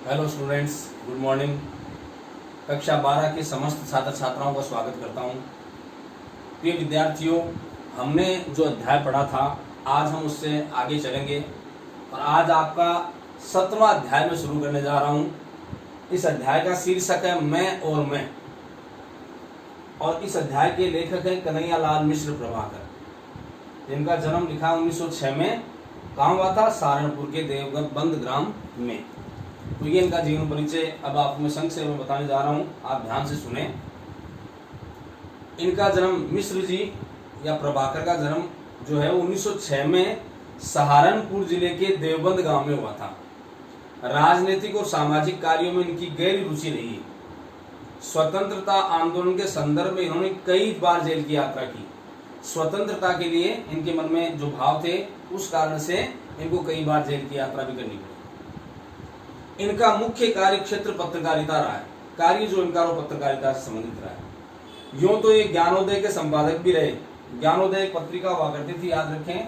Hello students, good morning. कक्षा 12 के समस्त छात्र छात्राओं का स्वागत करता हूं। प्रिय विद्यार्थियों, हमने जो अध्याय पढ़ा था आज हम उससे आगे चलेंगे और आज आपका 7वां अध्याय में शुरू करने जा रहा हूं। इस अध्याय का शीर्षक है मैं और मैं, और इस अध्याय के लेखक हैं कन्हैयालाल मिश्र प्रभाकर, जिनका जन्म लिखा 1906 में। कहाँ हुआ था? सहारनपुर के देवबंद ग्राम में। तो ये इनका जीवन परिचय अब आपको मैं संक्षेप में बताने जा रहा हूं, आप ध्यान से सुने। इनका जन्म मिश्र जी या प्रभाकर का जन्म जो है 1906 में सहारनपुर जिले के देवबंद गांव में हुआ था। राजनीतिक और सामाजिक कार्यों में इनकी गहरी रुचि रही। स्वतंत्रता आंदोलन के संदर्भ में इन्होंने कई बार जेल की यात्रा की। स्वतंत्रता के लिए इनके मन में जो भाव थे उस कारण से इनको कई बार जेल की यात्रा भी करनी पड़ी। इनका मुख्य कार्य क्षेत्र पत्रकारिता रहा है। कार्य जो इनका वो पत्रकारिता से संबंधित रहा है। यूं तो ये ज्ञानोदय के संपादक भी रहे। ज्ञानोदय एक पत्रिका हुआ करती थी, याद रखें,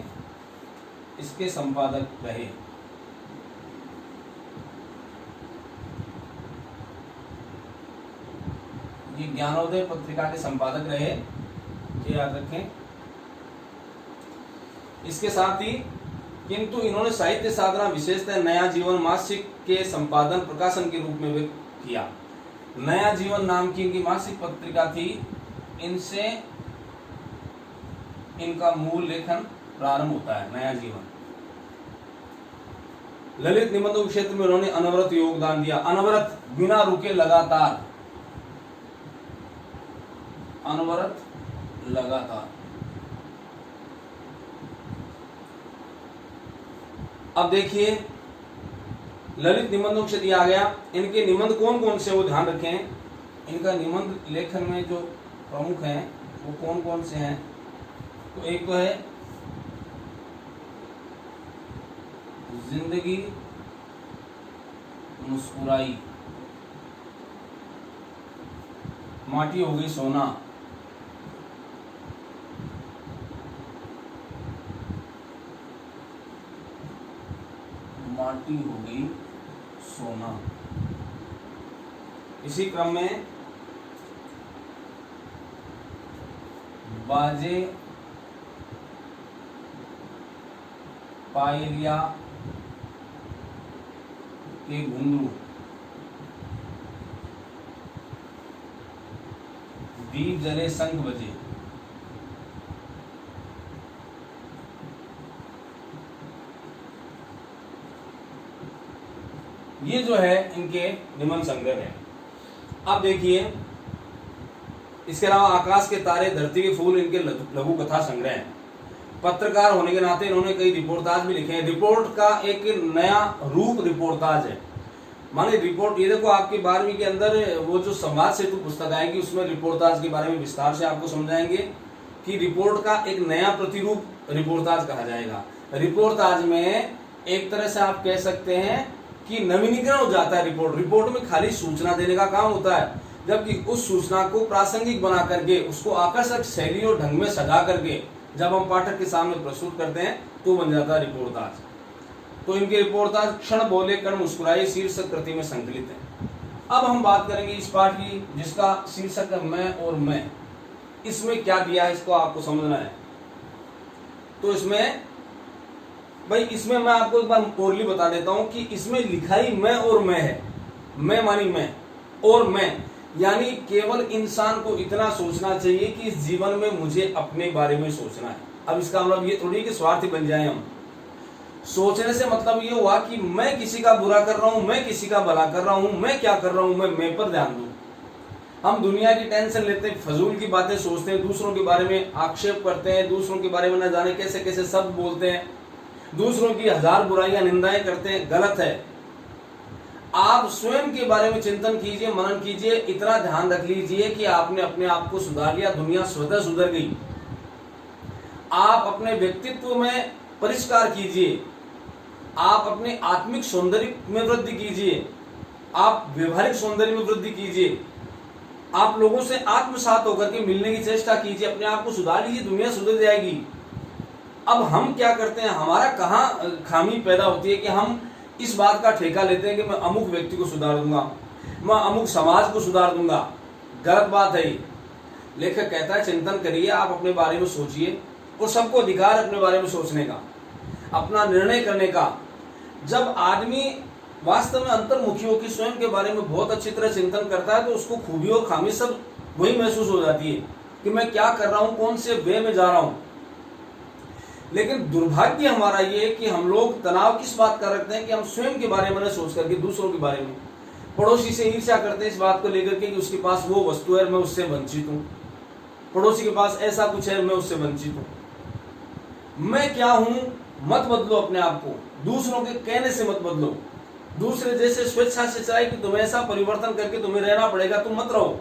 इसके संपादक रहे। ये ज्ञानोदय पत्रिका के संपादक रहे, ये याद रखें। इसके साथ ही किंतु इन्होंने साहित्य साधना विशेषतः नया जीवन मासिक के संपादन प्रकाशन के रूप में किया। नया जीवन नाम की इनकी मासिक पत्रिका थी। इनसे इनका मूल लेखन प्रारंभ होता है, नया जीवन। ललित निबंधों के क्षेत्र में उन्होंने अनवरत योगदान दिया। अनवरत, बिना रुके, लगातार, अनवरत, लगातार। अब देखिए, ललित निबंधों से दिया गया। इनके निबंध कौन कौन से, वो ध्यान रखें। इनका निबंध लेखन में जो प्रमुख हैं वो कौन कौन से हैं? तो एक तो है जिंदगी मुस्कुराई, माटी हो गई सोना, माटी हो गई सोना। इसी क्रम में बाजे पायलिया के घुंघरू, दीप जले शंख बजे। ये जो है इनके निबंध संग्रह है। अब देखिए, इसके अलावा आकाश के तारे, धरती के फूल इनके लघु कथा संग्रह हैं। पत्रकार होने के नाते इन्होंने कई रिपोर्टाज भी लिखे हैं। रिपोर्ट का एक नया रूप रिपोर्टाज है। माने रिपोर्ट, ये देखो आपकी 12वीं के अंदर वो जो संवाद सेतु पुस्तक आएगी उसमें रिपोर्टाज के बारे में विस्तार से आपको समझाएंगे कि रिपोर्ट का एक नया प्रतिरूप रिपोर्टाज कहा जाएगा। रिपोर्टाज में एक तरह से आप कह सकते हैं कि नवीनीकरण हो जाता है। रिपोर्ट में खाली सूचना देने का काम होता है, जबकि उस सूचना को प्रासंगिक बना करके उसको आकर्षक शैली और ढंग में सजा करके जब हम पाठक के सामने प्रस्तुत करते हैं तो बन जाता है रिपोर्टाज। तो इनके रिपोर्टाज क्षण बोले कण मुस्कुराए शीर्षक कृति में संकलित है। अब हम बात करेंगे इस पाठ की, जिसका शीर्षक है मैं और मैं। इसमें क्या दिया है इसको आपको समझना है। तो इसमें इसमें मैं आपको एक बार ओरली बता देता हूं कि इसमें लिखाई मैं और मैं है। मैं मानी मैं, और मैं यानी केवल इंसान को इतना सोचना चाहिए कि इस जीवन में मुझे अपने बारे में सोचना है। अब इसका मतलब ये थोड़ी कि स्वार्थी बन जाए हम। सोचने से मतलब ये हुआ कि मैं किसी का बुरा कर रहा हूं, मैं किसी का भला कर रहा हूं, मैं क्या कर रहा हूं, मैं पर ध्यान दूं। हम दुनिया की टेंशन लेते हैं, फजूल की बातें सोचते हैं, दूसरों के बारे में आक्षेप करते हैं, दूसरों के बारे में न जाने कैसे कैसे शब्द बोलते हैं, दूसरों की हजार बुराइयां निंदाएं करते हैं। गलत है। आप स्वयं के बारे में चिंतन कीजिए, मनन कीजिए, इतना ध्यान रख लीजिए कि आपने अपने आप को सुधार लिया, दुनिया स्वतः सुधर गई। आप अपने व्यक्तित्व में परिष्कार कीजिए, आप अपने आत्मिक सौंदर्य में वृद्धि कीजिए, आप व्यवहारिक सौंदर्य में वृद्धि कीजिए, आप लोगों से आत्मसात होकर के मिलने की चेष्टा कीजिए, अपने आप को सुधार लीजिए, दुनिया सुधर जाएगी। अब हम क्या करते हैं, हमारा कहाँ खामी पैदा होती है कि हम इस बात का ठेका लेते हैं कि मैं अमुक व्यक्ति को सुधार दूंगा, मैं अमुक समाज को सुधार दूंगा। गलत बात है ये। लेखक कहता है चिंतन करिए, आप अपने बारे में सोचिए, और सबको अधिकार अपने बारे में सोचने का, अपना निर्णय करने का। जब आदमी वास्तव में अंतर्मुखी होकर स्वयं के बारे में बहुत अच्छी तरह चिंतन करता है तो उसको खूबी और खामी सब वही महसूस हो जाती है कि मैं क्या कर रहा हूं, कौन से वे में जा रहा हूं। लेकिन दुर्भाग्य हमारा ये है कि हम लोग तनाव किस बात का रखते हैं कि हम स्वयं के बारे में न सोच करके दूसरों के बारे में, पड़ोसी से ईर्ष्या करते हैं इस बात को लेकर के कि उसके पास वो वस्तु है, मैं उससे वंचित हूं, पड़ोसी के पास ऐसा कुछ है, मैं उससे वंचित हूं। मैं क्या हूं मत बदलो अपने आप को, दूसरों के कहने से मत बदलो। दूसरे जैसे स्वेच्छा से चाहे कि तुम्हें ऐसा परिवर्तन करके तुम्हें रहना पड़ेगा, तुम मत रहो।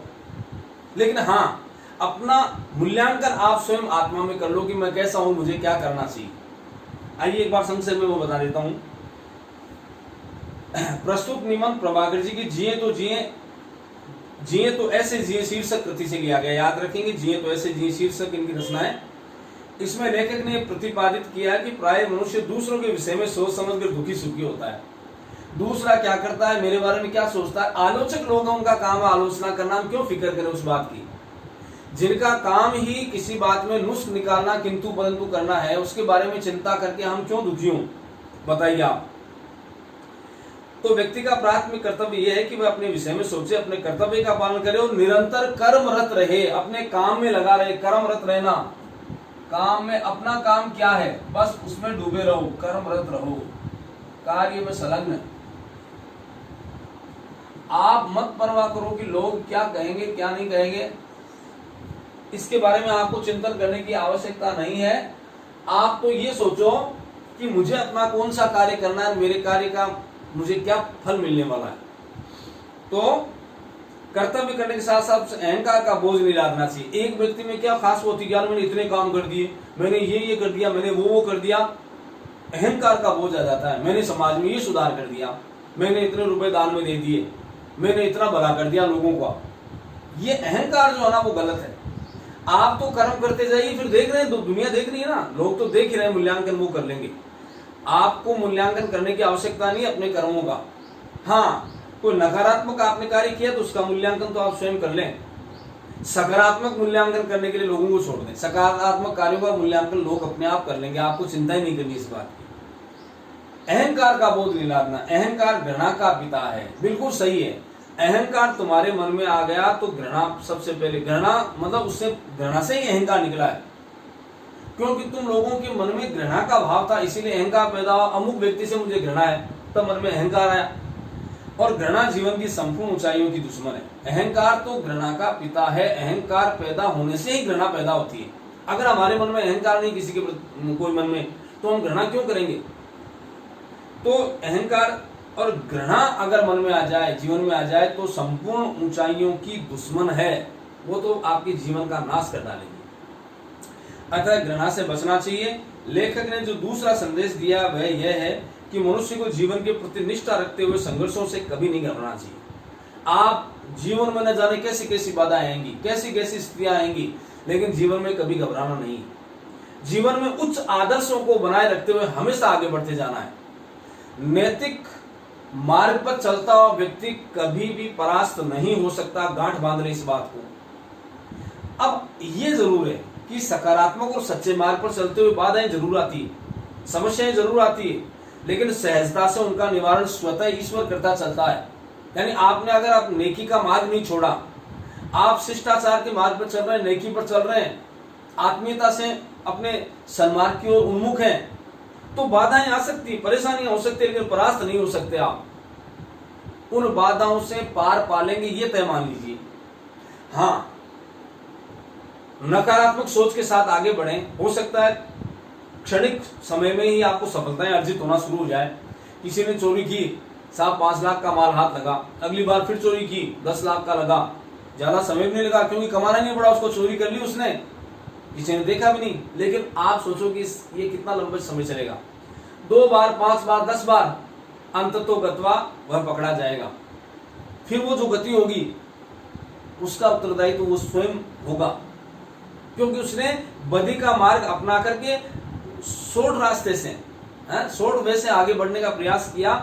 लेकिन हाँ, अपना मूल्यांकन आप स्वयं आत्मा में कर लो कि मैं कैसा हूं, मुझे क्या करना चाहिए। आइए एक बार संक्षेप में वो बता देता हूं। प्रस्तुत निबंध प्रभाकर जी की जिए तो ऐसे जिए शीर्षक कृति से लिया गया। याद रखेंगे, जिए तो ऐसे जिए शीर्षक इनकी रचना है। इसमें लेखक ने प्रतिपादित किया है कि प्राय मनुष्य दूसरों के विषय में सोच समझ कर दुखी सुखी होता है। दूसरा क्या करता है, मेरे बारे में क्या सोचता है। आलोचक लोग हैं, उनका काम है आलोचना करना, हम क्यों फिक्र करें उस बात की। जिनका काम ही किसी बात में नुस्ख निकालना किंतु परंतु करना है, उसके बारे में चिंता करके हम क्यों दुखी हों, बताइए आप। तो व्यक्ति का प्राथमिक कर्तव्य यह है कि वह अपने विषय में सोचे, अपने कर्तव्य का पालन करे और निरंतर कर्मरत रहे, अपने काम में लगा रहे। कर्मरत रहना, काम में, अपना काम क्या है बस उसमें डूबे रहो, कर्मरत रहो, कार्य में संलग्न। आप मत परवाह करो कि लोग क्या कहेंगे क्या नहीं कहेंगे, इसके बारे में आपको चिंतन करने की आवश्यकता नहीं है। आप तो ये सोचो कि मुझे अपना कौन सा कार्य करना है, मेरे कार्य का मुझे क्या फल मिलने वाला है। तो कर्तव्य करने के साथ साथ अहंकार का बोझ नहीं लादना चाहिए। एक व्यक्ति में क्या खास होती है, मैंने इतने काम कर दिए, मैंने ये कर दिया, मैंने वो कर दिया, अहंकार का बोझ आ जाता है। मैंने समाज में ये सुधार कर दिया, मैंने इतने रुपए दान में दे दिए, मैंने इतना भला कर दिया लोगों का। ये अहंकार जो है ना वो गलत है। आप तो कर्म करते जाइए, फिर देख रहे हैं, दुनिया देख रही है ना, लोग तो देख ही रहे हैं, मूल्यांकन वो कर लेंगे। आपको मूल्यांकन करने की आवश्यकता नहीं अपने कर्मों का। हाँ, कोई नकारात्मक आपने कार्य किया तो उसका मूल्यांकन तो आप स्वयं कर लें। सकारात्मक मूल्यांकन करने के लिए लोगों को छोड़ दें। सकारात्मक कार्यों का मूल्यांकन लोग अपने आप कर लेंगे, आपको चिंता ही नहीं करनी इस बात की। अहंकार का बोझ नहीं लादना। अहंकार घृणा का पिता है, बिल्कुल सही है। अहंकार तुम्हारे मन में आ गया तो घृणा सबसे पहले, घृणा मतलब उससे, घृणा से ही अहंकार निकला है, क्योंकि तुम लोगों के मन में घृणा का भाव था, इसीलिए अहंकार पैदा हुआ। अमुक व्यक्ति से मुझे घृणा है, तब मन में अहंकार आया। और घृणा जीवन की संपूर्ण ऊंचाइयों की दुश्मन है। अहंकार तो घृणा का पिता है। अहंकार पैदा होने से ही घृणा पैदा होती है। अगर हमारे मन में अहंकार नहीं किसी के कोई मन में, तो हम घृणा क्यों करेंगे। तो अहंकार और घृणा अगर मन में आ जाए, जीवन में आ जाए, तो संपूर्ण ऊंचाइयों की दुश्मन है, वो तो आपके जीवन का नाश कर डालेगी। अतः घृणा से बचना चाहिए। लेखक ने जो दूसरा संदेश दिया वह यह है कि मनुष्य को जीवन के प्रति निष्ठा रखते हुए संघर्षों से कभी नहीं घबराना चाहिए। आप जीवन में न जाने कैसी कैसी बाधाएं आएंगी, कैसी कैसी स्थितियां आएंगी, लेकिन जीवन में कभी घबराना नहीं। जीवन में उच्च आदर्शों को बनाए रखते हुए हमेशा आगे बढ़ते जाना है। नैतिक मार्ग पर चलता हुआ व्यक्ति कभी भी परास्त नहीं हो सकता। गांठ बांध ले इस बात को। अब ये जरूर है कि सकारात्मक और सच्चे मार्ग पर चलते हुए बाधाएं जरूर आती है, समस्याएं जरूर आती है, लेकिन सहजता से उनका निवारण स्वतः ईश्वर करता चलता है। यानी आपने अगर आप नेकी का मार्ग नहीं छोड़ा, आप शिष्टाचार के मार्ग पर चल रहे हैं, नेकी पर चल रहे हैं, आत्मीयता से अपने सन्मार्ग की ओर उन्मुख हैं, तो बाधाएं आ सकती, परेशानियां हो सकती है, लेकिन परास्त नहीं हो सकते। आप उन बाधाओं से पार पालेंगे, ये तय मान लीजिए। हाँ, नकारात्मक सोच के साथ आगे बढ़ें। हो सकता है क्षणिक समय में ही आपको सफलताएं अर्जित होना शुरू हो जाए। किसी ने चोरी की, साहब 5 लाख का माल हाथ लगा, अगली बार फिर चोरी की, 10 लाख का लगा। ज्यादा समय भी नहीं लगा, क्योंकि कमाना नहीं पड़ा उसको, चोरी कर ली उसने, किसी ने देखा भी नहीं। लेकिन आप सोचो कि ये कितना लंबा समय चलेगा। 2 बार, 5 बार, 10 बार, अंततो गत्वा वह पकड़ा जाएगा। फिर वो जो गति होगी उसका उत्तरदायी तो वो स्वयं होगा, क्योंकि उसने बदी का मार्ग अपना करके शॉर्ट रास्ते से, शॉर्ट वे से आगे बढ़ने का प्रयास किया,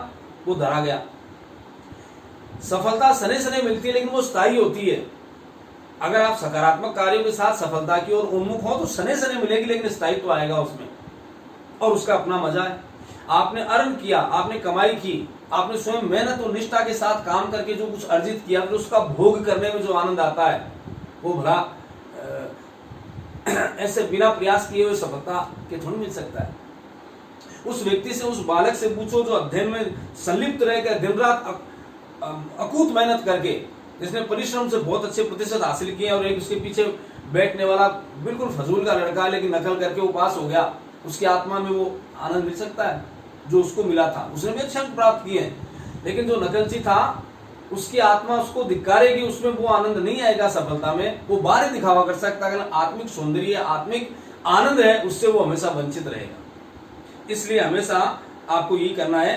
वो धरा गया। सफलता सने सने मिलती है लेकिन वो स्थायी होती है। अगर आप सकारात्मक कार्यों के साथ सफलता की ओर उन्मुख हो तो सने सने मिलेगी, लेकिन स्थायित्व आएगा उसमें और उसका अपना मजा है। आपने अर्न किया, आपने कमाई की, आपने स्वयं मेहनत और निष्ठा के साथ काम करके जो कुछ अर्जित किया, फिर उसका भोग करने में जो आनंद आता है वो भला ऐसे बिना प्रयास किए हुए सफलता के थोड़ी मिल सकता है। उस व्यक्ति से, उस बालक से पूछो जो अध्ययन में संलिप्त रहकर दिन रात अकूत मेहनत करके, जिसने परिश्रम से बहुत अच्छे प्रतिशत हासिल किए, और एक उसके पीछे बैठने वाला बिल्कुल फजूल का लड़का लेकिन नकल करके वो पास हो गया, उसकी आत्मा में वो आनंद मिल सकता है जो उसको मिला था। उसने भी अच्छे अंक प्राप्त किए, लेकिन जो नकलची था उसकी आत्मा उसको धिक्कारेगी, उसमें वो आनंद नहीं आएगा सफलता में। वो बाहर दिखावा कर सकता है, आत्मिक सौंदर्य, आत्मिक आनंद है, उससे वो हमेशा वंचित रहेगा। इसलिए हमेशा आपको यही करना है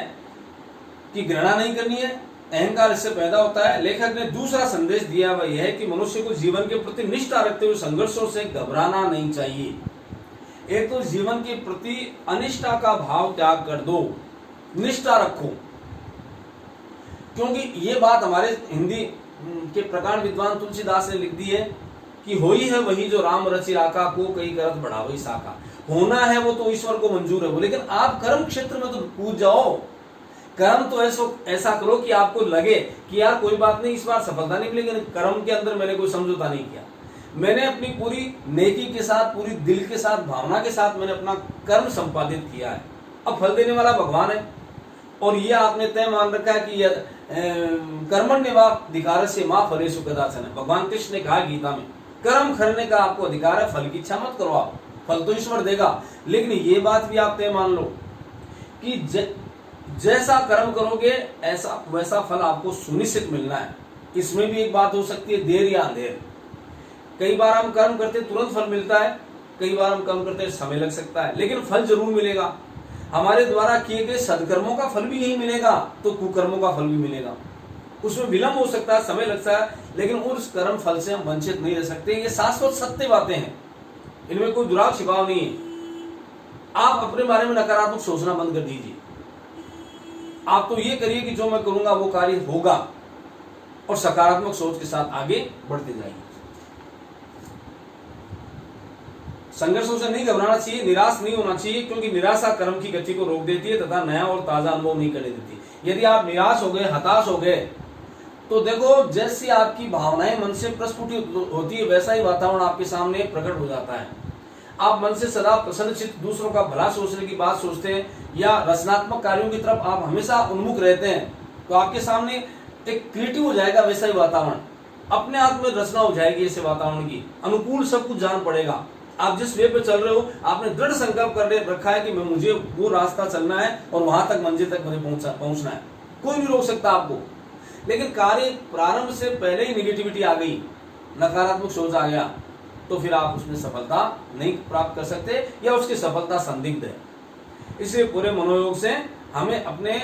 कि घृणा नहीं करनी है, अहंकार इससे पैदा होता है। लेखक ने दूसरा संदेश दिया वह यह है कि मनुष्य को जीवन के प्रति निष्ठा रखते हुए संघर्षों से घबराना नहीं चाहिए। एक तो जीवन के प्रति अनिष्ठा का भाव त्याग कर दो, निष्ठा रखो, क्योंकि ये बात हमारे हिंदी के प्रकांड विद्वान तुलसीदास ने लिख दी है कि होई है वही जो राम रचि राका, को कई करत बढ़ावई साका। होना है वो तो ईश्वर को मंजूर है वो, लेकिन आप कर्म क्षेत्र में तो कूद जाओ। कर्म तो ऐसा करो कि आपको लगे कि यार कोई बात नहीं, इस बार सफलता नहीं मिलेगी, कर्म के अंदर मैंने कोई समझौता नहीं किया, मैंने अपनी पूरी नेकी के साथ, पूरी दिल के साथ, भावना के साथ मैंने अपना कर्म संपादित किया है। अब फल देने वाला भगवान है, और ये आपने तय मान रखा है कि कर्मण्येवाधिकारस्य से मां फलेषु कदाचन। भगवान कृष्ण ने कहा गीता में, कर्म करने का आपको अधिकार है, फल की इच्छा मत करो आप, फल तो ईश्वर देगा। लेकिन ये बात भी आप तय मान लो कि जैसा कर्म करोगे ऐसा वैसा फल आपको सुनिश्चित मिलना है। इसमें भी एक बात हो सकती है देर या अंधेर। कई बार हम कर्म करते तुरंत फल मिलता है, कई बार हम कर्म करते समय लग सकता है, लेकिन फल जरूर मिलेगा। हमारे द्वारा किए गए सदकर्मों का फल भी यही मिलेगा, तो कुकर्मों का फल भी मिलेगा। उसमें विलंब हो सकता है, समय लग सकता है, लेकिन उस कर्म फल से हम वंचित नहीं रह सकते। ये शाश्वत सत्य बातें हैं, इनमें कोई दुराव छिपाव नहीं है। आप अपने बारे में नकारात्मक सोचना बंद कर दीजिए। आप तो ये करिए कि जो मैं करूंगा वो कार्य होगा, और सकारात्मक सोच के साथ आगे बढ़ते जाइए। संघर्षों से नहीं घबराना चाहिए, निराश नहीं होना चाहिए, क्योंकि निराशा कर्म की गति को रोक देती है तथा नया और ताजा अनुभव नहीं करने देती। यदि आप निराश हो गए, हताश हो गए, तो देखो जैसी आपकी भावनाएं मन से प्रस्फुटित होती है वैसा ही वातावरण आपके सामने प्रकट हो जाता है। आप मन से सदा प्रसन्नचित्त, दूसरों का भला सोचने की बात सोचते हैं, या रचनात्मक कार्यों की तरफ आप हमेशा उन्मुख रहते हैं, तो आपके सामने एक क्रिएटिव हो जाएगा वैसा ही वातावरण। अपने आप में रचना हो जाएगी ऐसे वातावरण की, अनुकूल सब कुछ जान पड़ेगा। आप जिस वे पे चल रहे हो, आपने दृढ़ संकल्प कर रखा है कि मुझे वो रास्ता चलना है और वहां तक, मंजिल तक मुझे पहुंचना है, कोई नहीं रोक सकता आपको। लेकिन कार्य प्रारंभ से पहले ही निगेटिविटी आ गई, नकारात्मक सोच आ गया, तो फिर आप उसमें सफलता नहीं प्राप्त कर सकते, या उसकी सफलता संदिग्ध है। इसलिए पूरे मनोयोग से हमें अपने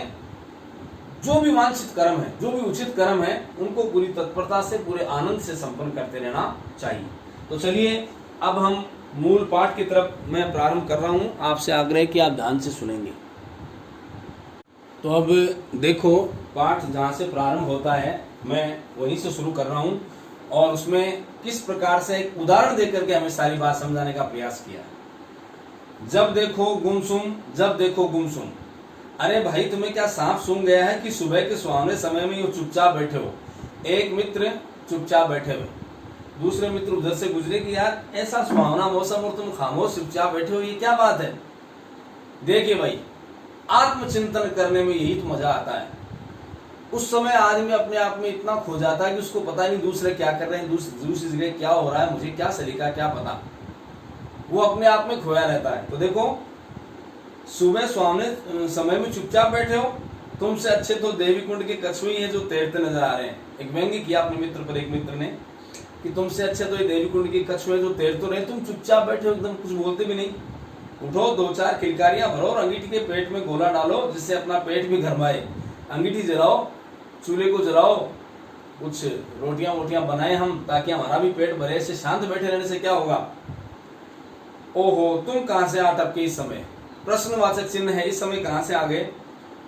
जो भी वांछित कर्म है, जो भी उचित कर्म है, उनको पूरी तत्परता से, पूरे आनंद से संपन्न करते रहना चाहिए। तो चलिए अब हम मूल पाठ की तरफ मैं प्रारंभ कर रहा हूं। आपसे आग्रह कि आप ध्यान से सुनेंगे। तो अब देखो, पाठ जहां से प्रारंभ होता है मैं वहीं से शुरू कर रहा हूं, और उसमें किस प्रकार से एक उदाहरण देकर के हमें सारी बात समझाने का प्रयास किया। जब देखो गुमसुम, जब देखो गुमसुम। अरे भाई, तुम्हें क्या सांप सूंघ गया है कि सुबह के सुहावने समय में चुपचाप बैठे हो? एक मित्र चुपचाप बैठे हुए, दूसरे मित्र उधर से गुजरे कि यार ऐसा सुहावना मौसम और तुम खामोश चुपचाप बैठे हो, ये क्या बात है? देखिए भाई, आत्मचिंतन करने में यही तो मजा आता है। उस समय आदमी अपने आप में इतना खो जाता है कि उसको पता नहीं दूसरे क्या कर रहे हैं, दूसरी जगह क्या हो रहा है, मुझे क्या सलीका, क्या पता, वो अपने आप में खोया रहता है। तो देखो, सुबह सुहावने समय में चुपचाप बैठे हो, तुमसे अच्छे तो देवी कुंड के कछुए हैं जो तैरते नजर आ रहे हैं। एक व्यंग्य किया अपने मित्र पर एक मित्र ने कि तुमसे अच्छे तो ये देवी कुंड के कछुए जो तैरते रहे, तुम चुपचाप बैठे हो, एकदम कुछ बोलते भी नहीं। उठो, 2-4 खिलकारियां भरो और अंगीठी के पेट में गोला डालो, जिससे अपना पेट भी गरमाए। अंगीठी जलाओ, चूल्हे को जलाओ, कुछ रोटियां वोटियां बनाए हम, ताकि हमारा भी पेट भरे। ऐसे शांत बैठे रहने से क्या होगा? ओहो, तुम कहां से आ टपके इस समय? प्रश्नवाचक चिन्ह है, इस समय कहां से आ गए?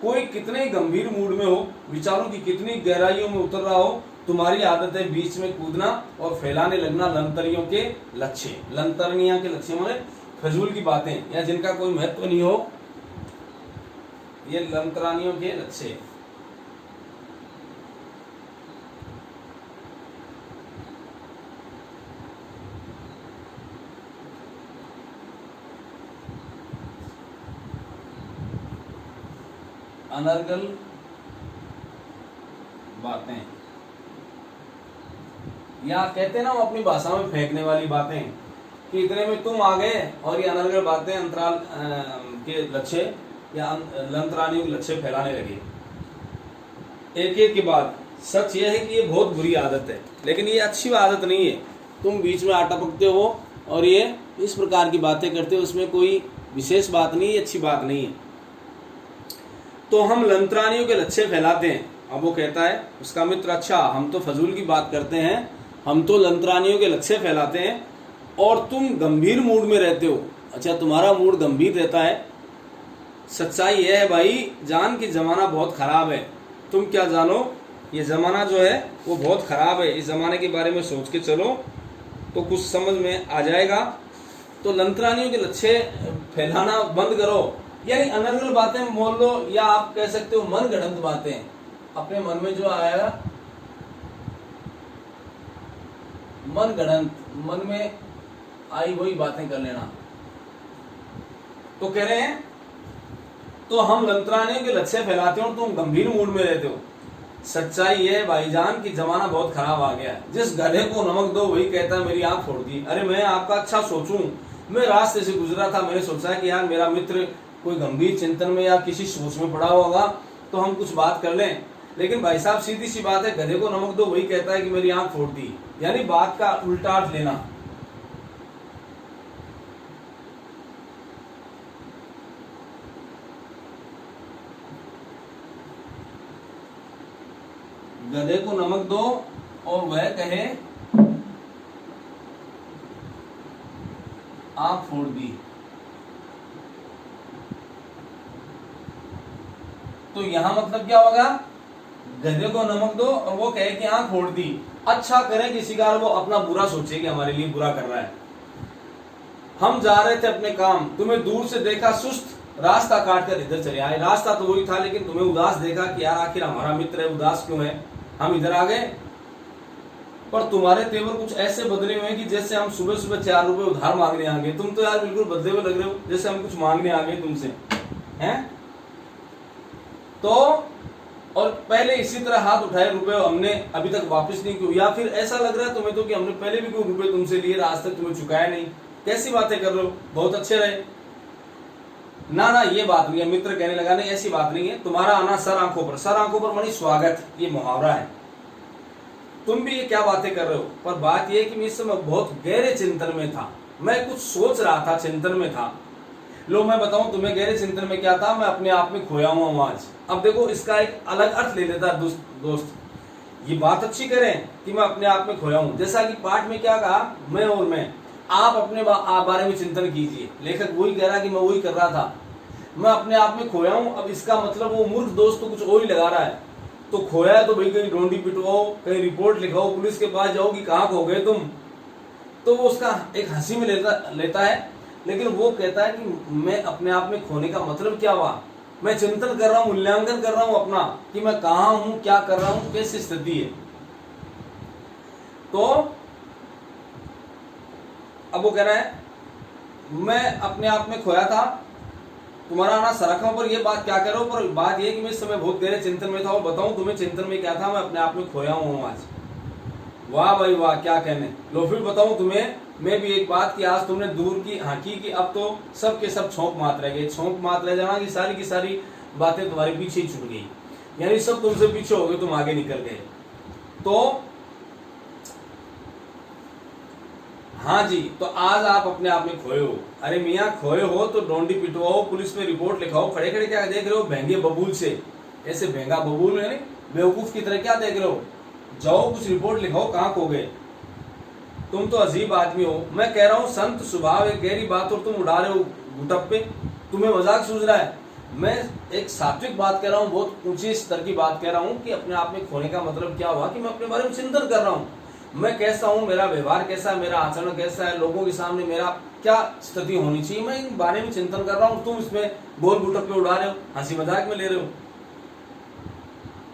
कोई कितने ही गंभीर मूड में हो, विचारों की कितनी गहराइयों में उतर रहा हो, तुम्हारी आदत है बीच में कूदना और फैलाने लगना लंतरियों के लक्ष्य। लंतरनिया के लक्ष्य माने फजूल की बातें या जिनका कोई महत्व नहीं हो, ये लंतरानियों के लक्ष्य। अनर्गल बातें या कहते हैं ना अपनी भाषा में फेंकने वाली बातें, कि इतने में तुम आ गए और ये अनर्गल बातें अंतराल के लक्ष्य या लंतरानियों के लक्ष्य फैलाने लगे। एक एक के बाद सच यह है कि ये बहुत बुरी आदत है, लेकिन ये अच्छी आदत नहीं है। तुम बीच में आटा पकते हो और ये इस प्रकार की बातें करते हो, उसमें कोई विशेष बात नहीं है, अच्छी बात नहीं है। तो हम लंतरानियों के लक्ष्य फैलाते हैं। अब वो कहता है उसका मित्र, अच्छा हम तो फजूल की बात करते हैं, हम तो लंतरानियों के लक्ष्य फैलाते हैं और तुम गंभीर मूड में रहते हो। अच्छा तुम्हारा मूड गंभीर रहता है। सच्चाई यह है भाई जान कि जमाना बहुत खराब है। तुम क्या जानो, ये जमाना जो है वो बहुत खराब है। इस जमाने के बारे में सोच के चलो तो कुछ समझ में आ जाएगा। तो लंतरानियों के लक्ष्य फैलाना बंद करो, यानी अनर्गल बातें बोल लो, या आप कह सकते हो मन गढ़ंत बातें, अपने मन में जो आया मन गढ़ंत, मन में आई वही बातें कर लेना। तो कह रहे हैं तो हम लंतरानियों के लक्ष्य फैलाते हो, तुम गंभीर मूड में रहते हो। सच्चाई ये है भाईजान कि जमाना बहुत खराब आ गया है। जिस गधे को नमक दो वही कहता है मेरी आंख फोड़ दी। अरे मैं आपका अच्छा सोचूं, मैं रास्ते से गुजरा था, मैंने सोचा कि यार मेरा मित्र कोई गंभीर चिंतन में या किसी सोच में पड़ा होगा तो हम कुछ बात कर लें, लेकिन भाई साहब सीधी सी बात है, गधे को नमक दो वही कहता है कि मेरी आंख फोड़ दी, यानी बात का उल्टा अर्थ लेना। गधे को नमक दो और वह कहे आंख फोड़ दी, तो यहां मतलब क्या होगा, गधे को नमक दो और वो कहे कि आंख फोड़ दी। अच्छा करे किसी का, वो अपना बुरा सोचे कि हमारे लिए बुरा कर रहा है। हम जा रहे थे अपने काम, तुम्हें दूर से देखा सुस्त, रास्ता काट कर इधर चले आए। रास्ता तो वही था लेकिन तुम्हें उदास देखा कि यार आखिर हमारा मित्र है, उदास क्यों है, हम इधर आ गए। पर तुम्हारे तेवर कुछ ऐसे बदले हुए कि जैसे हम सुबह सुबह 4 रुपए उधार मांगने आ गए। तुम तो यार बिल्कुल बदले हुए लग रहे हो, जैसे हम कुछ मांगने आ गए तुमसे, हैं? तो और पहले इसी तरह हाथ उठाए रुपए हमने अभी तक वापस नहीं किए, या फिर ऐसा लग रहा है तुम्हें तो कि हमने पहले भी कोई रुपए तुमसे लिए, आज तक तुम्हें चुकाया नहीं। कैसी बातें कर रहे हो, बहुत अच्छे रहे। ना ना ये बात नहीं है। मित्र कहने लगा नहीं ऐसी बात नहीं है, तुम्हारा आना सर आंखों पर, सर आंखों पर मानी स्वागत, ये मुहावरा है। तुम भी ये क्या बातें कर रहे हो। पर बात यह कि मैं इस समय बहुत गहरे चिंतन में था, मैं कुछ सोच रहा था, चिंतन में था। लो मैं बताऊं तुम्हें गहरे चिंतन में क्या था, मैं अपने आप में खोया हुआ हूं आज। अब देखो इसका एक अलग अर्थ ले लेता दोस्त। ये बात अच्छी करें कि मैं अपने आप में खोया हूं, जैसा कि पाठ में क्या कहा, मैं और मैं। आप अपने बारे में चिंतन कीजिए। लेखक वही कह रहा कि मैं वही कर रहा था, मैं अपने आप में खोया हूं। अब इसका मतलब वो मूर्ख दोस्त तो कुछ और ही लगा रहा है। तो खोया है तो भाई कहीं ढूंढी पिटवाओ, कहीं रिपोर्ट लिखाओ, पुलिस के पास जाओ कि कहाँ खो गए तुम। तो वो उसका एक हंसी में लेता है, लेकिन वो कहता है कि मैं अपने आप में खोने का मतलब क्या हुआ, मैं चिंतन कर रहा हूं, मूल्यांकन कर रहा हूं अपना कि मैं कहां हूं, क्या कर रहा हूं, कैसी स्थिति है। तो अब वो कह रहा है मैं अपने आप में खोया था, तुम्हारा आना सराखों पर। ये बात क्या करो, पर बात ये कि मैं इस समय बहुत गहरे चिंतन में था। और बताऊं तुम्हें चिंतन में क्या था, मैं अपने आप में खोया हूं आज। वाह भाई वाह, क्या कहने। लो फिर बताऊं तुम्हें मैं भी एक बात कि आज तुमने दूर की हाकी कि अब तो सब के सब छोंक मात रह गए। छोंक मात रह जाना की सारी बातें तुम्हारे पीछे ही छूट गई, यानी सब तुमसे पीछे हो गए, तुम आगे निकल गए। तो हाँ जी, तो आज आप अपने आप में खोए हो। अरे मियाँ खोए हो तो डोंडी पिटवाओ, पुलिस में रिपोर्ट लिखाओ। खड़े खड़े क्या देख रहे हो भेंगे बबूल से, ऐसे भेंगा बबूल है बेवकूफ की तरह क्या देख रहे हो। जाओ कुछ रिपोर्ट लिखाओ, कहाँ खो गए। तुम तो अजीब आदमी हो। मैं कह रहा हूँ संत स्वभाव एक गहरी बात और तुम उड़ा रहे हो गुटप्पे, तुम्हें मजाक सूझ रहा है। मैं एक सात्विक बात कह रहा हूँ, बहुत ऊंचे स्तर की बात कह रहा हूँ कि अपने आप में खोने का मतलब क्या हुआ कि मैं अपने बारे में चिंतन कर रहा हूँ, मैं कैसा हूँ, मेरा व्यवहार कैसा है, मेरा आचरण कैसा है, लोगों के सामने मेरा क्या स्थिति होनी चाहिए, मैं इन बारे में चिंतन कर रहा हूँ। तुम इसमें बोल बुटक पे उड़ा रहे हो, हंसी मजाक में ले रहे हो।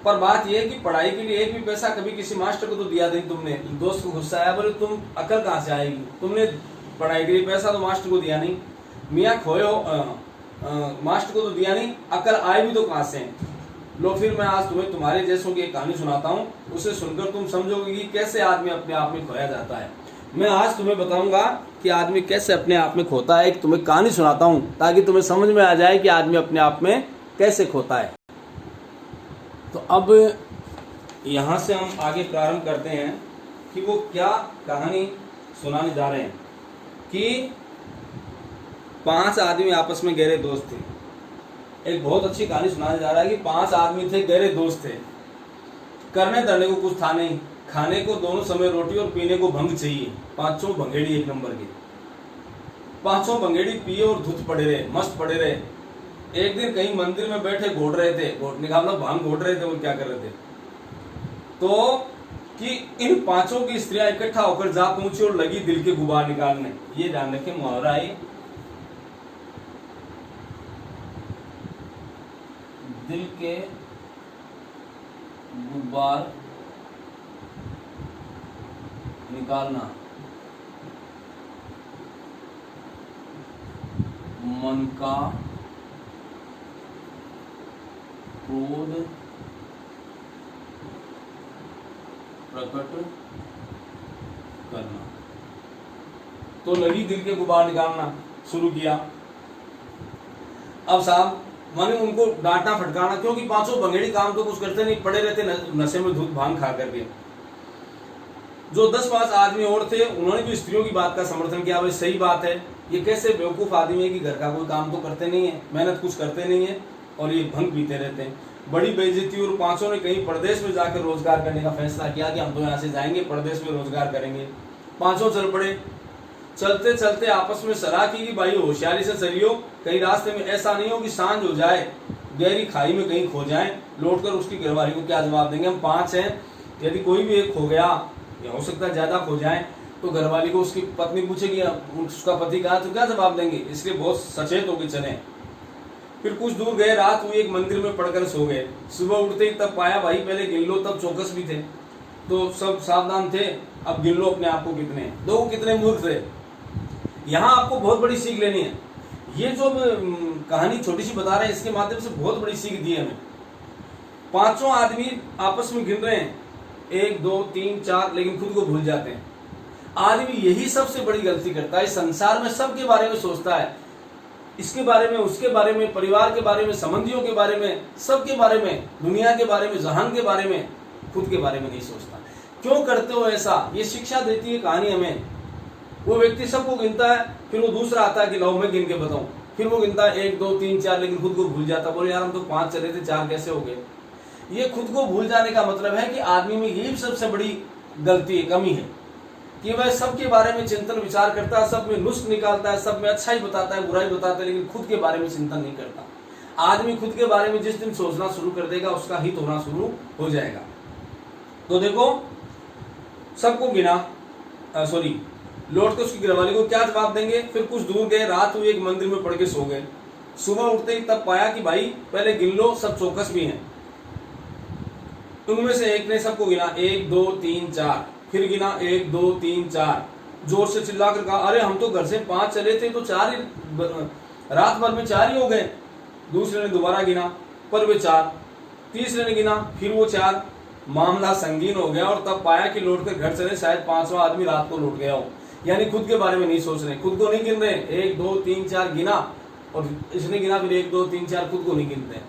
पर बात यह है कि पढ़ाई के लिए एक भी पैसा कभी किसी मास्टर को तो दिया नहीं तुमने। दोस्त को गुस्सा आया, बोले तुम अकल कहाँ से आएगी, तुमने पढ़ाई के लिए पैसा तो मास्टर को दिया नहीं, मियाँ खोए हो मास्टर को तो दिया नहीं, अकल आए भी तो कहाँ से। लो फिर मैं आज तुम्हें तुम्हारे जैसों की एक कहानी सुनाता हूँ, उसे सुनकर तुम समझोगे कि कैसे आदमी अपने आप में खोया जाता है। मैं आज तुम्हें बताऊंगा कि आदमी कैसे अपने आप में खोता है। एक तुम्हें कहानी सुनाता हूँ ताकि तुम्हें समझ में आ जाए कि आदमी अपने आप में कैसे खोता है। तो अब यहाँ से हम आगे प्रारंभ करते हैं कि वो क्या कहानी सुनाने जा रहे हैं कि 5 आदमी आपस में गहरे दोस्त थे। एक बहुत अच्छी कहानी सुनाने जा रहा है कि 5 आदमी थे, गहरे दोस्त थे। करने धरने को कुछ था नहीं, खाने को दोनों समय रोटी और पीने को भंग चाहिए। 5 भंगेड़ी एक नंबर के, 5 भंगेड़ी पिए और धुत पड़े रहे, मस्त पड़े रहे। एक दिन कहीं मंदिर में बैठे घोट रहे थे, घोटने का मतलब भांग घोट रहे थे। वो क्या कर रहे थे तो कि इन 5 की स्त्रियां इकट्ठा होकर जा पहुंची और लगी दिल के गुबार निकालने। ये ध्यान रखे, मुहावरा है, दिल के गुब्बार निकालना, मन का क्रोध प्रकट करना। तो लगी दिल के गुब्बार निकालना शुरू किया। अब साहब माने उनको डांटना फटकारना, क्योंकि 5 भंगेड़ी काम तो कुछ करते नहीं, पड़े रहते नशे में धूत भांग खा करके। जो 10-5 आदमी और थे उन्होंने भी स्त्रियों की बात का समर्थन किया, भाई सही बात है, ये कैसे बेवकूफ आदमी है कि घर का कोई काम तो करते नहीं है, मेहनत कुछ करते नहीं है और ये भंग पीते रहते हैं। बड़ी बेइज्जती। और 5 ने कहीं प्रदेश में जाकर रोजगार करने का फैसला किया कि हम तो यहाँ से जाएंगे, प्रदेश में रोजगार करेंगे। 5 चल पड़े। चलते चलते आपस में सलाह की कि भाई होशियारी से चलियो, कहीं रास्ते में ऐसा नहीं हो कि सांझ हो जाए, गहरी खाई में कहीं खो जाए, लौटकर उसकी घरवाली को क्या जवाब देंगे। हम 5 हैं, यदि कोई भी एक खो गया या हो सकता है ज्यादा खो जाए तो घरवाली को उसकी पत्नी पूछेगी उसका पति कहा, तो क्या जवाब देंगे। इसलिए बहुत सचेत होकर चले। फिर कुछ दूर गए, रात हुई, एक मंदिर में पड़कर सो गए। सुबह उठते ही तब पाया भाई पहले गिन लो, तब चौकस भी थे तो सब सावधान थे। अब गिन लो अपने आप को कितने, दो कितने मूर्ख थे। यहाँ आपको बहुत बड़ी सीख लेनी है। ये जो कहानी छोटी सी बता रहे हैं इसके माध्यम से बहुत बड़ी सीख दी है हमें। 5 आदमी आपस में गिन रहे हैं, 1 2 3 4, लेकिन खुद को भूल जाते हैं। आदमी यही सबसे बड़ी गलती करता है, संसार में सबके बारे में सोचता है, इसके बारे में, उसके बारे में, परिवार के बारे में, संबंधियों के बारे में, सबके बारे में, दुनिया के बारे में, जहान के बारे में, खुद के बारे में नहीं सोचता। क्यों करते हो ऐसा? ये शिक्षा देती है कहानी हमें। वो व्यक्ति सबको गिनता है, फिर वो दूसरा आता है कि लो मैं गिन के बताऊं, फिर वो गिनता है 1 2 3 4, लेकिन खुद को भूल जाता। बोले यार हम तो 5 चले थे, 4 कैसे हो गए। ये खुद को भूल जाने का मतलब है कि आदमी में यही सबसे बड़ी गलती है, कमी है कि वह सबके बारे में चिंतन विचार करता है, सब में नुस्ख निकालता है, सब में अच्छा ही बताता है, बुराई बताता है, लेकिन खुद के बारे में चिंतन नहीं करता। आदमी खुद के बारे में जिस दिन सोचना शुरू कर देगा उसका हित होना शुरू हो जाएगा। तो देखो सबको गिना, सॉरी लौट के उसकी घरवाली को क्या जवाब देंगे। फिर कुछ दूर गए, रात हुई, एक मंदिर में पड़ के सो गए। सुबह उठते ही तब पाया कि भाई पहले गिन लो, सब चौकस भी हैं। उनमें से एक ने सबको गिना, 1 2 3 4, फिर गिना 1 2 3 4, जोर से चिल्लाकर कहा अरे हम तो घर से 5 चले थे, तो 4 ही, रात भर में 4 ही हो गए। दूसरे ने दोबारा गिना, पर वे 4। तीसरे ने गिना, फिर वो 4। मामला संगीन हो गया और तब पाया कि लौटकर घर चले, शायद 5वां आदमी रात को लौट गया हो। यानी खुद के बारे में नहीं सोच रहे, खुद को नहीं गिन रहे। 1 2 3 4 गिना और इसने गिना, फिर 1 2 3 4, खुद को नहीं गिनते।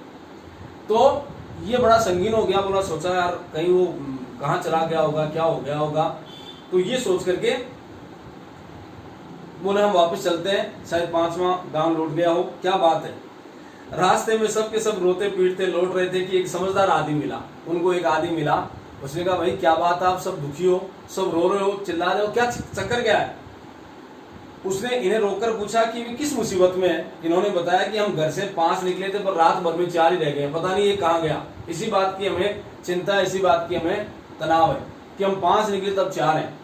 तो ये बड़ा संगीन हो गया। बोला सोचा यार कहीं वो कहाँ चला गया होगा, क्या हो गया होगा। तो ये सोच करके बोले हम वापस चलते हैं, शायद 5वां गांव लौट गया हो। क्या बात है। रास्ते में सब के सब रोते पीटते लौट रहे थे कि एक समझदार आदमी मिला। उनको एक आदमी मिला, उसने कहा भाई क्या बात है, आप सब दुखी हो, सब रो रहे हो, चिल्ला रहे हो, क्या चक्कर क्या है। उसने इन्हें रोककर पूछा कि वे किस मुसीबत में है। इन्होंने बताया कि हम घर से 5 निकले थे पर रात भर में 4 ही रह गए, पता नहीं ये कहाँ गया। इसी बात की हमें चिंता है, इसी बात की हमें तनाव है कि हम 5 निकले तब 4 हैं।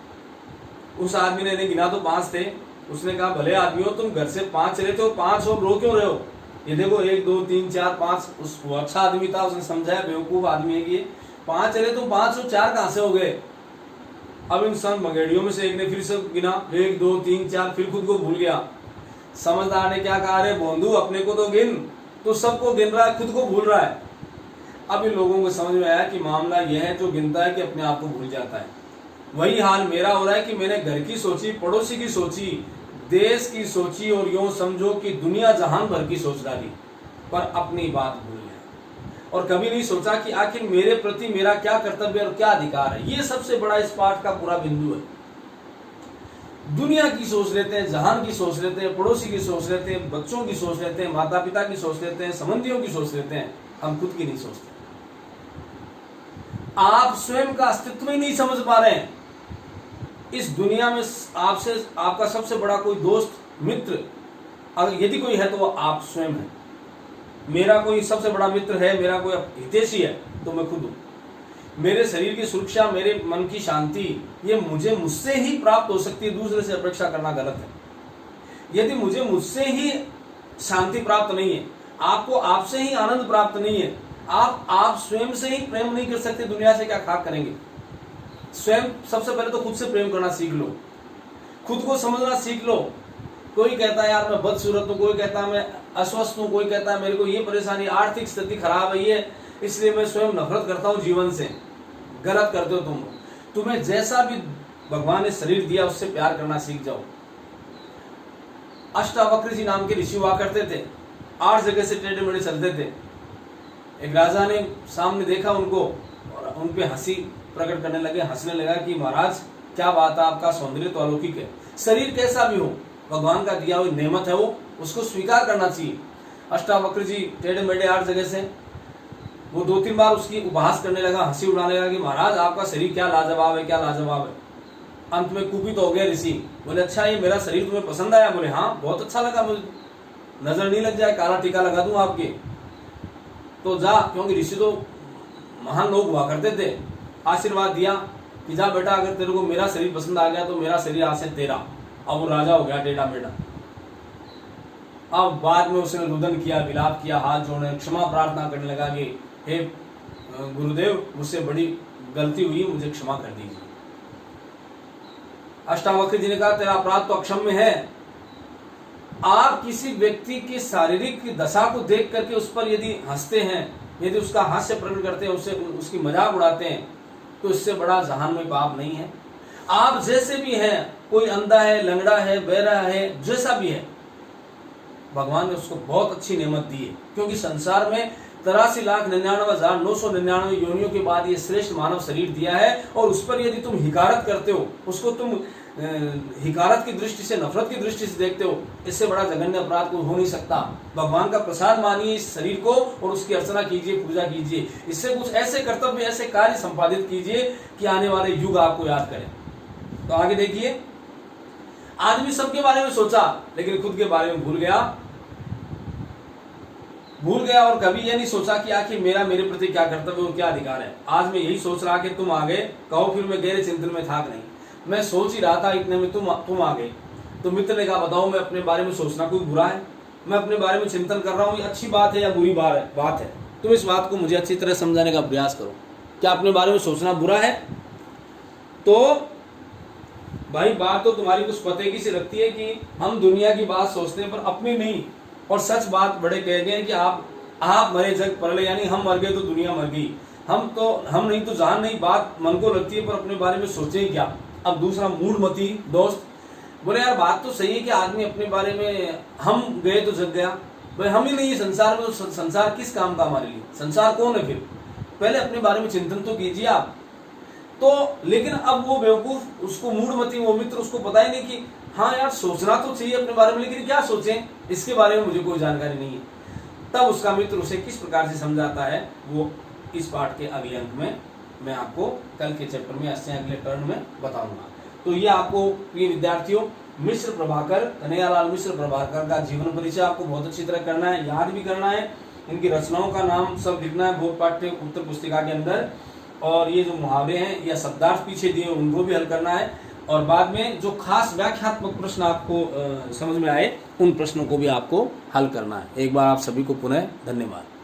उस आदमी ने इन्हें गिना तो 5 थे। उसने कहा भले आदमी हो, तुम घर से 5 चले थे और 5 और रो क्यों रहे हो? ये देखो 1 2 3 4 5। उस अच्छा आदमी था, उसने समझाया बेवकूफ आदमी है कि ये 5 चले तो 5 और 4 कहां से हो गए? अब इन सब मगेड़ियों में से एक ने फिर से गिना 1 2 3 4, फिर खुद को भूल गया। समझदार ने क्या कहा, अरे बोंधू अपने को तो गिन, तो सबको गिन रहा है, खुद को भूल रहा है। अब इन लोगों को समझ में आया कि मामला यह है, जो गिनता है कि अपने आप को भूल जाता है। वही हाल मेरा हो रहा है कि मैंने घर की सोची, पड़ोसी की सोची, देश की सोची और यूं समझो कि दुनिया जहान भर की सोच डाली, पर अपनी बात भूल गया। और कभी नहीं सोचा कि आखिर मेरे प्रति मेरा क्या कर्तव्य और क्या अधिकार है। ये सबसे बड़ा इस पाठ का पूरा बिंदु है। दुनिया की सोच लेते हैं, जहान की सोच लेते हैं, पड़ोसी की सोच लेते हैं, बच्चों की सोच लेते हैं, माता पिता की सोच लेते हैं, संबंधियों की सोच लेते हैं, हम खुद की नहीं सोचते। आप स्वयं का अस्तित्व ही नहीं समझ पा रहे हैं। इस दुनिया में आपसे आपका सबसे बड़ा कोई दोस्त, मित्र अगर यदि कोई है तो वो आप स्वयं है। मेरा कोई सबसे बड़ा मित्र है, मेरा कोई हितैषी है तो मैं खुद हूं। मेरे शरीर की सुरक्षा, मेरे मन की शांति, ये मुझसे ही प्राप्त हो सकती है, दूसरे से अपेक्षा करना गलत है। यदि मुझसे ही शांति प्राप्त नहीं है, आपको आपसे ही आनंद प्राप्त नहीं है, आप स्वयं से ही प्रेम नहीं कर सकते, दुनिया से क्या खाक करेंगे? स्वयं सबसे पहले तो खुद से प्रेम करना सीख लो, खुद को समझना सीख लो। कोई कहता है यार मैं बदसूरत हूँ, कोई कहता है मैं अस्वस्थ हूँ, कोई कहता है मेरे को ये परेशानी, आर्थिक स्थिति खराब है, ये इसलिए मैं स्वयं नफरत करता हूँ जीवन से। गलत करते हो तुम। तुम्हें जैसा भी भगवान ने शरीर दिया उससे प्यार करना सीख जाओ। अष्टावक्र जी नाम के ऋषि हुआ करते थे, 8 जगह से टेढ़े मेढ़े चलते थे। एक राजा ने सामने देखा उनको और उन पे हंसी प्रकट करने लगे, हंसने लगा कि महाराज क्या बात है, आपका सौंदर्य तो अलौकिक है। शरीर कैसा भी हो, भगवान का दिया हुई नेमत है, वो उसको स्वीकार करना चाहिए। अष्टावक्र जी टेढ़े मेढ़े 8 जगह से, वो 2-3 बार उसकी उपहास करने लगा, हंसी उड़ाने लगा कि महाराज आपका शरीर क्या लाजवाब है, क्या लाजवाब है। अंत में कुपित हो गया ऋषि, बोले अच्छा ये मेरा शरीर तुम्हें पसंद आया? बोले हाँ बहुत अच्छा लगा मुझे, नजर नहीं लग जाए, काला टीका लगा दूं आपके तो जा। क्योंकि ऋषि तो महान लोग हुआ करते थे। आशीर्वाद दिया कि जा बेटा, अगर तेरे को मेरा शरीर पसंद आ गया तो मेरा शरीर आज से तेरा। अब वो राजा हो गया टेढ़ा मेढ़ा। अब बाद में उसने रुदन किया, विलाप किया, हाथ जोड़े, क्षमा प्रार्थना करने लगा कि हे गुरुदेव मुझसे बड़ी गलती हुई, मुझे क्षमा कर दीजिए। अष्टावक्र जी ने कहा तेरा अपराध तो अक्षम्य है। आप किसी व्यक्ति की शारीरिक दशा को देख करके उस पर यदि हंसते हैं, यदि उसका हास्य प्रकट करते हैं, उससे उसकी मजाक उड़ाते हैं, तो इससे बड़ा जहान में पाप नहीं है। आप जैसे भी हैं, कोई अंधा है, लंगड़ा है, बहरा है, जैसा भी है, भगवान ने उसको बहुत अच्छी नेमत दी है। क्योंकि संसार में 83,99,999 योनियों के बाद ये श्रेष्ठ मानव शरीर दिया है, और उस पर यदि तुम हिकारत करते हो, उसको तुम हिकारत की दृष्टि से, नफरत की दृष्टि से देखते हो, इससे बड़ा जघन्य अपराध कोई हो नहीं सकता। भगवान का प्रसाद मानिए इस शरीर को और उसकी अर्चना कीजिए, पूजा कीजिए। इससे कुछ ऐसे कर्तव्य, ऐसे कार्य संपादित कीजिए कि आने वाले युग आपको याद करें। तो आगे देखिए, आदमी सबके बारे में सोचा लेकिन खुद के बारे में भूल गया और कभी यह नहीं सोचा कि आखिर मेरे प्रति क्या कर्तव्य और क्या अधिकार है। आज मैं यही सोच रहा कि तुम आ गए, कहो फिर मैं गहरे चिंतन में था नहीं। मैं सोच ही रहा था, इतने में तुम आ गए। तो मित्र ने कहा बताओ मैं अपने बारे में सोचना कोई बुरा है? मैं अपने बारे में चिंतन कर रहा हूँ, ये अच्छी बात है या बुरी बात है? तुम इस बात को मुझे अच्छी तरह समझाने का प्रयास करो। क्या अपने बारे में सोचना बुरा है? तो भाई बात तो तुम्हारी कुछ पते की सी लगती है कि हम दुनिया की बात सोचते हैं पर अपनी नहीं। और सच बात बड़े कह गए कि आप मरे जग परले, यानी हम मर गए तो दुनिया मर गई। हम नहीं तो जान नहीं, बात मन को लगती है पर अपने बारे में सोचें क्या। अब दूसरा मूढ़मती दोस्त बोले यार बात तो सही है कि आदमी अपने बारे में, हम गए तो जग गया, भाई हम ही नहीं है संसार में, तो संसार किस काम का हमारे लिए? संसार कौन है फिर? पहले अपने बारे में चिंतन तो कीजिए आप। तो लेकिन अब वो बेवकूफ, उसको मूढ़मती, वो मित्र, उसको पता ही नहीं कि हाँ यार सोचना तो चाहिए अपने बारे में, लेकिन क्या सोचें इसके बारे में मुझे कोई जानकारी नहीं है। तब उसका मित्र उसे किस प्रकार से समझाता है वो इस पाठ के अगले अंक में मैं आपको कल के चैप्टर में, अगले टर्न में बताऊंगा। तो ये आपको प्रिय विद्यार्थियों मिश्र प्रभाकर, कन्हैयालाल मिश्र प्रभाकर का जीवन परिचय आपको बहुत अच्छी तरह करना है, याद भी करना है। इनकी रचनाओं का नाम सब लिखना है बोध पाठ्य उत्तर पुस्तिका के अंदर, और ये जो मुहावरे हैं या शब्दार्थ पीछे दिए उनको भी हल करना है, और बाद में जो खास व्याख्यात्मक प्रश्न आपको समझ में आए उन प्रश्नों को भी आपको हल करना है। एक बार आप सभी को पुनः धन्यवाद।